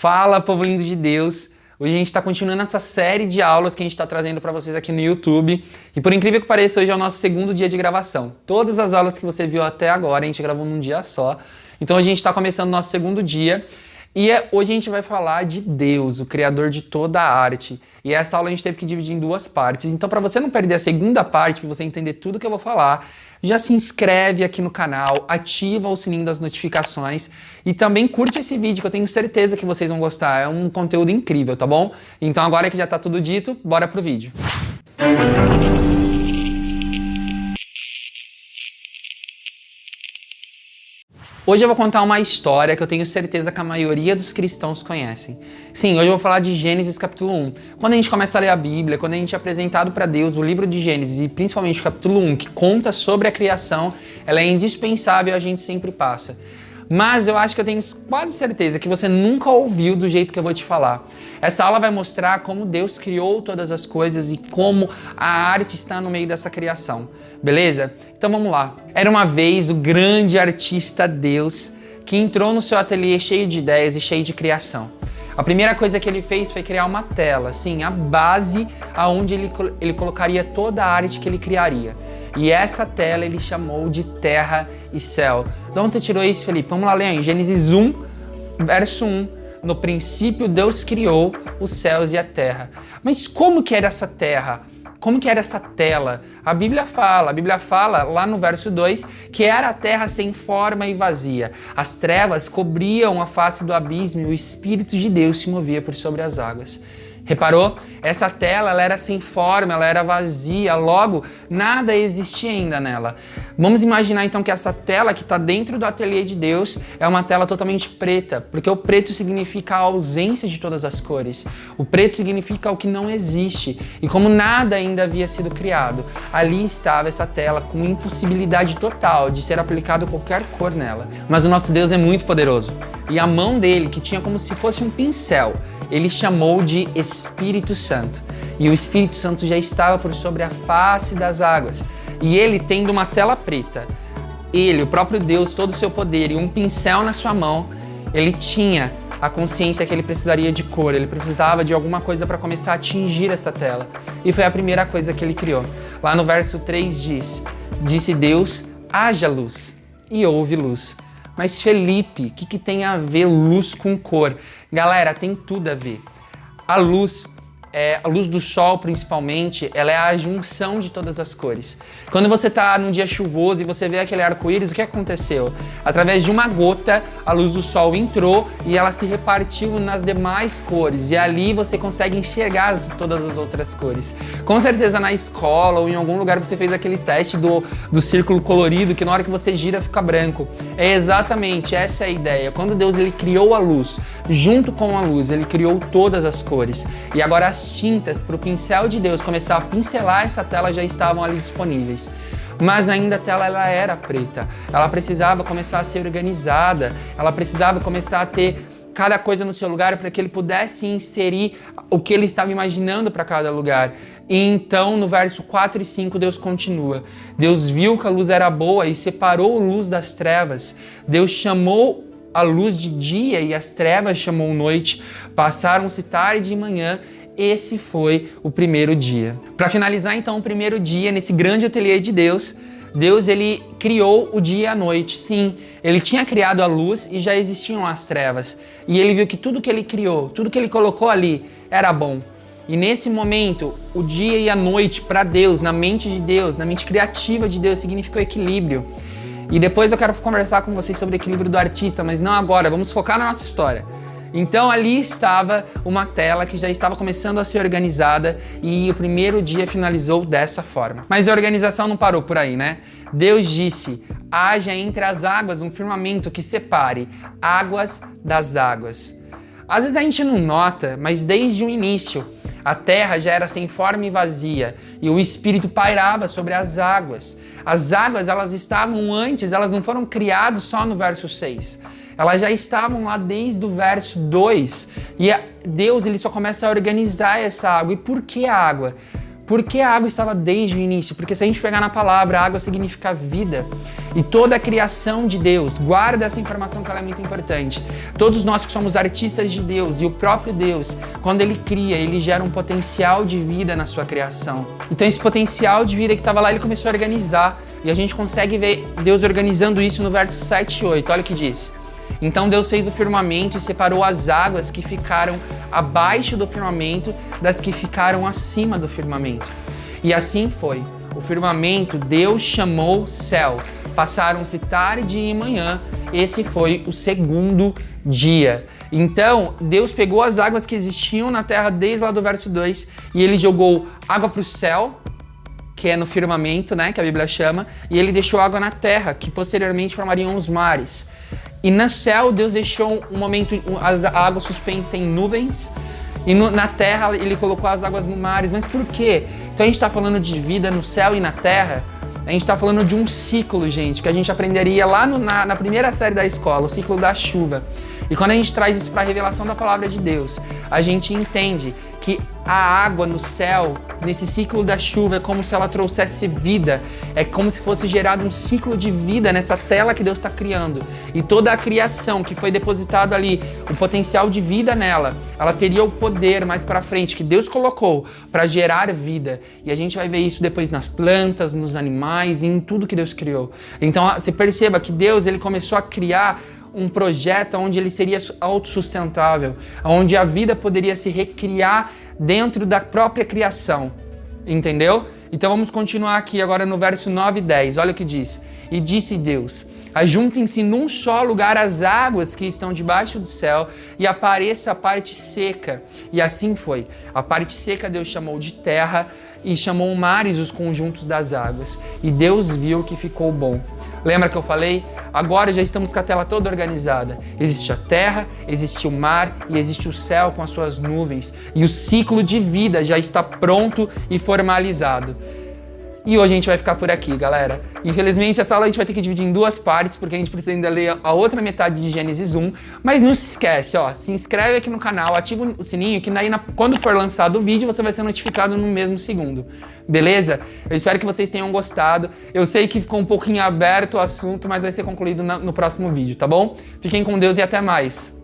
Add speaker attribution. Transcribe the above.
Speaker 1: Fala, povo lindo de Deus! Hoje a gente está continuando essa série de aulas que a gente está trazendo para vocês aqui no YouTube. E por incrível que pareça, hoje é o nosso segundo dia de gravação. Todas as aulas que você viu até agora, a gente gravou num dia só. Então a gente está começando o nosso segundo dia. E hoje a gente vai falar de Deus, o Criador de toda a arte. E essa aula a gente teve que dividir em duas partes. Então, para você não perder a segunda parte, para você entender tudo que eu vou falar, já se inscreve aqui no canal, ativa o sininho das notificações e também curte esse vídeo que eu tenho certeza que vocês vão gostar. É um conteúdo incrível, tá bom? Então agora que já tá tudo dito, bora pro vídeo. Hoje eu vou contar uma história que eu tenho certeza que a maioria dos cristãos conhecem. Sim, hoje eu vou falar de Gênesis capítulo 1. Quando a gente começa a ler a Bíblia, quando a gente é apresentado para Deus o livro de Gênesis e principalmente o capítulo 1, que conta sobre a criação, ela é indispensável, a gente sempre passa. Mas eu acho que eu tenho quase certeza que você nunca ouviu do jeito que eu vou te falar. Essa aula vai mostrar como Deus criou todas as coisas e como a arte está no meio dessa criação. Beleza? Então vamos lá. Era uma vez o grande artista Deus que entrou no seu ateliê cheio de ideias e cheio de criação. A primeira coisa que ele fez foi criar uma tela, sim, a base aonde ele colocaria toda a arte que ele criaria. E essa tela ele chamou de terra e céu. De onde você tirou isso, Felipe? Vamos lá ler em Gênesis 1, verso 1. No princípio Deus criou os céus e a terra. Mas como que era essa terra? Como que era essa tela? A Bíblia fala lá no verso 2 que era a terra sem forma e vazia. As trevas cobriam a face do abismo e o Espírito de Deus se movia por sobre as águas. Reparou? Essa tela ela era sem forma, ela era vazia, logo nada existia ainda nela. Vamos imaginar então que essa tela que está dentro do ateliê de Deus é uma tela totalmente preta, porque o preto significa a ausência de todas as cores. O preto significa o que não existe. E como nada ainda havia sido criado, ali estava essa tela com impossibilidade total de ser aplicado qualquer cor nela. Mas o nosso Deus é muito poderoso. E a mão dele, que tinha como se fosse um pincel, ele chamou de Espírito Santo. E o Espírito Santo já estava por sobre a face das águas. E ele, tendo uma tela preta, ele, o próprio Deus, todo o seu poder e um pincel na sua mão, ele tinha a consciência que ele precisaria de cor, ele precisava de alguma coisa para começar a atingir essa tela. E foi a primeira coisa que ele criou. Lá no verso 3 disse Deus, haja luz, e houve luz. Mas Felipe, o que tem a ver luz com cor? Galera, tem tudo a ver. A luz do sol principalmente, ela é a junção de todas as cores. Quando você está num dia chuvoso e você vê aquele arco-íris, o que aconteceu? Através de uma gota, a luz do sol entrou e ela se repartiu nas demais cores. E ali você consegue enxergar todas as outras cores. Com certeza na escola ou em algum lugar você fez aquele teste do círculo colorido, que na hora que você gira fica branco. É exatamente essa é a ideia. Quando Deus ele criou a luz, junto com a luz, ele criou todas as cores. E agora as tintas para o pincel de Deus começar a pincelar essa tela já estavam ali disponíveis. Mas ainda a tela ela era preta, ela precisava começar a ser organizada, ela precisava começar a ter cada coisa no seu lugar para que ele pudesse inserir o que ele estava imaginando para cada lugar. E então no verso 4 e 5 Deus continua. Deus viu que a luz era boa e separou a luz das trevas. Deus chamou a luz de dia e as trevas chamou noite. Passaram-se tarde e manhã. Esse foi o primeiro dia. Para finalizar então o primeiro dia nesse grande ateliê de Deus, Deus ele criou o dia e a noite. Sim, ele tinha criado a luz e já existiam as trevas. E ele viu que tudo que ele criou, tudo que ele colocou ali era bom. E nesse momento, o dia e a noite para Deus, na mente de Deus, na mente criativa de Deus, significou equilíbrio. E depois eu quero conversar com vocês sobre o equilíbrio do artista, mas não agora, vamos focar na nossa história. Então ali estava uma tela que já estava começando a ser organizada e o primeiro dia finalizou dessa forma. Mas a organização não parou por aí, né? Deus disse, haja entre as águas um firmamento que separe águas das águas. Às vezes a gente não nota, mas desde o início, a terra já era sem forma e vazia e o Espírito pairava sobre as águas. As águas, elas estavam antes, elas não foram criadas só no verso 6. Elas já estavam lá desde o verso 2. E Deus ele só começa a organizar essa água. E por que a água? Por que a água estava desde o início? Porque se a gente pegar na palavra, a água significa vida. E toda a criação de Deus, guarda essa informação que ela é muito importante. Todos nós que somos artistas de Deus e o próprio Deus, quando Ele cria, Ele gera um potencial de vida na sua criação. Então esse potencial de vida que estava lá, Ele começou a organizar. E a gente consegue ver Deus organizando isso no verso 7 e 8. Olha o que diz. Então Deus fez o firmamento e separou as águas que ficaram abaixo do firmamento das que ficaram acima do firmamento. E assim foi. O firmamento Deus chamou céu. Passaram-se tarde e manhã. Esse foi o segundo dia. Então Deus pegou as águas que existiam na terra desde lá do verso 2 e Ele jogou água para o céu, que é no firmamento, né, que a Bíblia chama, e Ele deixou água na terra, que posteriormente formariam os mares. E no céu, Deus deixou um momento, as águas suspensas em nuvens. E na terra, Ele colocou as águas no mares. Mas por quê? Então a gente está falando de vida no céu e na terra. A gente está falando de um ciclo, gente, que a gente aprenderia lá na primeira série da escola, o ciclo da chuva. E quando a gente traz isso para a revelação da palavra de Deus, a gente entende que a água no céu, nesse ciclo da chuva, é como se ela trouxesse vida. É como se fosse gerado um ciclo de vida nessa tela que Deus está criando. E toda a criação que foi depositado ali, o potencial de vida nela, ela teria o poder mais para frente que Deus colocou para gerar vida. E a gente vai ver isso depois nas plantas, nos animais e em tudo que Deus criou. Então você perceba que Deus, Ele começou a criar um projeto onde ele seria autossustentável, onde a vida poderia se recriar dentro da própria criação, entendeu? Então vamos continuar aqui agora no verso 9 e 10, olha o que diz. E disse Deus, ajuntem-se num só lugar as águas que estão debaixo do céu e apareça a parte seca. E assim foi. A parte seca Deus chamou de terra e chamou mares os conjuntos das águas. E Deus viu que ficou bom. Lembra que eu falei? Agora já estamos com a tela toda organizada. Existe a terra, existe o mar e existe o céu com as suas nuvens. E o ciclo de vida já está pronto e formalizado. E hoje a gente vai ficar por aqui, galera. Infelizmente, essa aula a gente vai ter que dividir em duas partes, porque a gente precisa ainda ler a outra metade de Gênesis 1. Mas não se esquece, ó, se inscreve aqui no canal, ativa o sininho, que daí quando for lançado o vídeo, você vai ser notificado no mesmo segundo. Beleza? Eu espero que vocês tenham gostado. Eu sei que ficou um pouquinho aberto o assunto, mas vai ser concluído no próximo vídeo, tá bom? Fiquem com Deus e até mais.